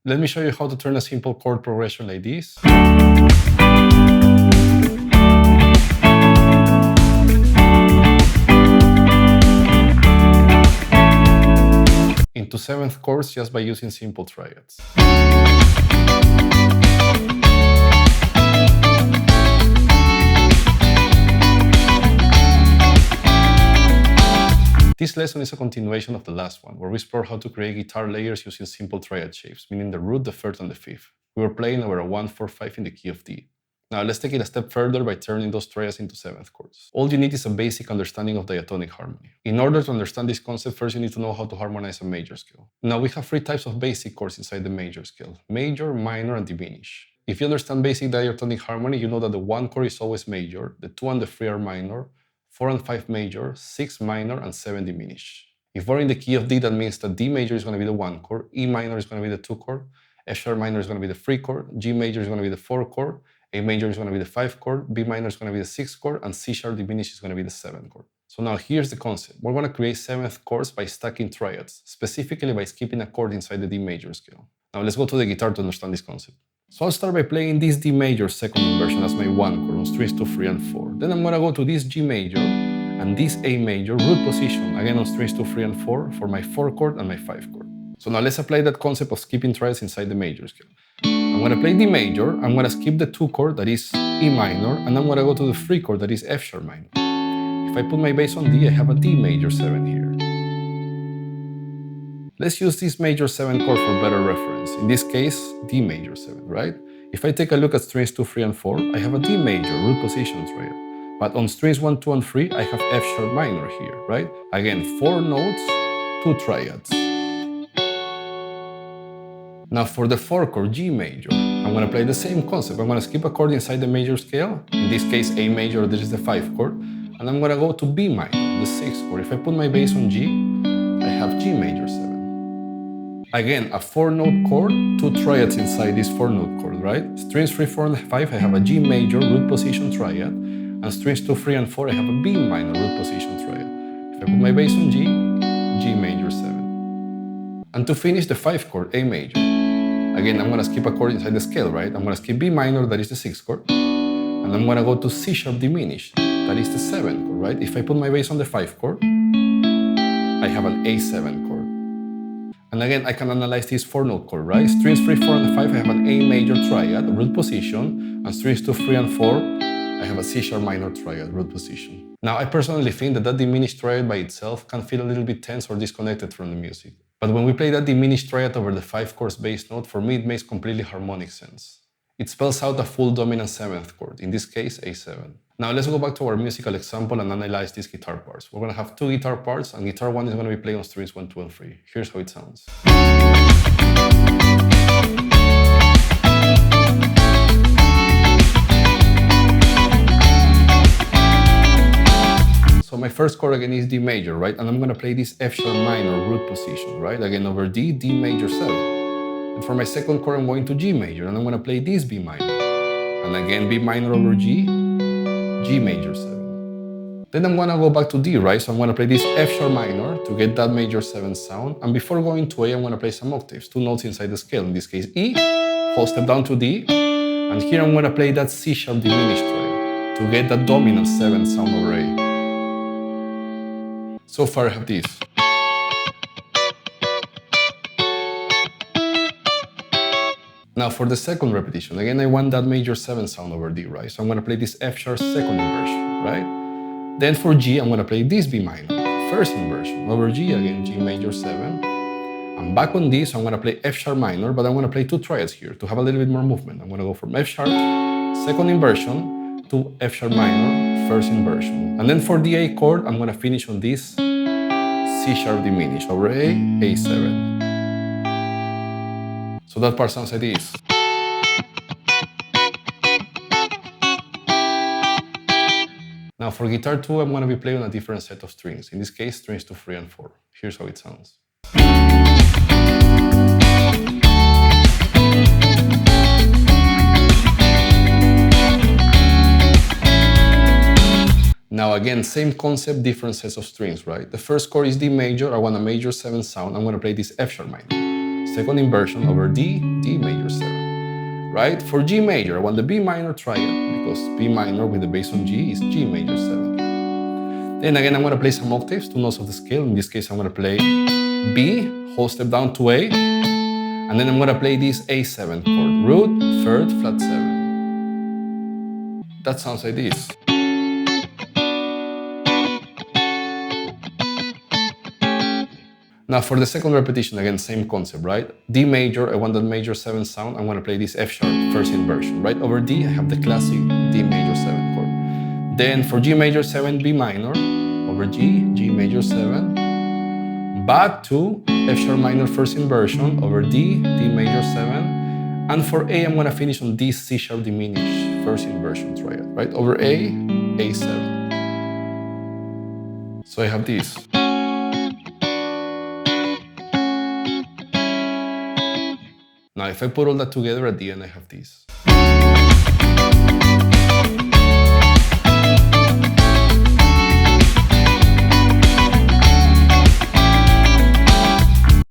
Let me show you how to turn a simple chord progression like this into seventh chords just by using simple triads. This lesson is a continuation of the last one, where we explored how to create guitar layers using simple triad shapes, meaning the root, the third, and the fifth. We were playing over a 1-4-5 in the key of D. Now let's take it a step further by turning those triads into seventh chords. All you need is a basic understanding of diatonic harmony. In order to understand this concept, first you need to know how to harmonize a major scale. Now we have three types of basic chords inside the major scale: major, minor, and diminished. If you understand basic diatonic harmony, you know that the 1 chord is always major, the 2 and the 3 are minor, 4 and 5 major, 6 minor, and 7 diminished. If we're in the key of D, that means that D major is going to be the 1 chord, E minor is going to be the 2 chord, F sharp minor is going to be the 3 chord, G major is going to be the 4 chord, A major is going to be the 5 chord, B minor is going to be the 6 chord, and C sharp diminished is going to be the 7 chord. So now here's the concept. We're going to create seventh chords by stacking triads, specifically by skipping a chord inside the D major scale. Now let's go to the guitar to understand this concept. So I'll start by playing this D major second inversion as my 1 chord on strings 2, 3, and 4. Then I'm going to go to this G major and this A major root position, again on strings 2, 3, and 4 for my 4 chord and my 5 chord. So now let's apply that concept of skipping triads inside the major scale. I'm going to play D major, I'm going to skip the 2 chord, that is E minor, and I'm going to go to the 3 chord, that is F sharp minor. If I put my bass on D, I have a D major 7 here. Let's use this major 7 chord for better reference. In this case, D major 7, right? If I take a look at strings 2, 3, and 4, I have a D major root position triad. But on strings 1, 2, and 3, I have F sharp minor here, right? Again, 4 notes, 2 triads. Now for the 4 chord, G major, I'm going to play the same concept. I'm going to skip a chord inside the major scale. In this case, A major, this is the 5 chord. And I'm going to go to B minor, the 6 chord. If I put my bass on G, I have G major 7. Again, a 4-note chord, 2 triads inside this 4-note chord, right? Strings 3, 4, and 5, I have a G major root position triad. And strings 2, 3, and 4, I have a B minor root position triad. If I put my bass on G, G major 7. And to finish, the 5 chord, A major. Again, I'm going to skip a chord inside the scale, right? I'm going to skip B minor, that is the 6th chord. And I'm going to go to C sharp diminished, that is the 7th chord, right? If I put my bass on the 5 chord, I have an A7 chord. And again, I can analyze this 4-note chord, right? Strings 3, 4, and 5, I have an A major triad, root position. And strings 2, 3, and 4, I have a C sharp minor triad, root position. Now, I personally think that diminished triad by itself can feel a little bit tense or disconnected from the music. But when we play that diminished triad over the 5 chords bass note, for me it makes completely harmonic sense. It spells out a full dominant 7th chord, in this case A7. Now let's go back to our musical example and analyze these guitar parts. We're going to have 2 guitar parts, and guitar 1 is going to be played on strings 1, 2, and 3. Here's how it sounds. So my first chord again is D major, right? And I'm going to play this F sharp minor root position, right? Again over D, D major 7. And for my second chord, I'm going to G major, and I'm going to play this B minor. And again, B minor over G, G major 7. Then I'm going to go back to D, right? So I'm going to play this F sharp minor to get that major 7 sound. And before going to A, I'm going to play some octaves, 2 notes inside the scale. In this case, E, whole step down to D. And here I'm going to play that C sharp diminished triad to get that dominant 7 sound over A. So far I have this. Now for the second repetition, again I want that major 7 sound over D, right? So I'm going to play this F sharp second inversion, right? Then for G, I'm going to play this B minor, first inversion, over G, again G major 7. And back on D, so I'm going to play F sharp minor, but I'm going to play 2 triads here to have a little bit more movement. I'm going to go from F sharp, second inversion, to F sharp minor, first inversion. And then for the A chord, I'm going to finish on this C sharp diminished over A, A7. So that part sounds like this. Now for guitar 2, I'm going to be playing a different set of strings. In this case, strings 2, 3, and 4. Here's how it sounds. Now again, same concept, different sets of strings, right? The first chord is D major, I want a major 7 sound, I'm going to play this F sharp minor. second inversion over D, D major 7, right? For G major, I want the B minor triad, because B minor with the bass on G is G major 7. Then again, I'm gonna play some octaves, 2 notes of the scale. In this case, I'm gonna play B, whole step down to A, and then I'm gonna play this A7 chord, root, third, flat 7. That sounds like this. Now for the second repetition, again, same concept, right? D major, I want that major 7 sound. I'm gonna play this F sharp, first inversion, right? Over D, I have the classic D major 7 chord. Then for G major 7, B minor, over G, G major 7, back to F sharp minor first inversion, over D, D major 7, and for A, I'm gonna finish on D C sharp diminished first inversion triad, right? Over A, A7. So I have this. Now, if I put all that together at the end, I have this.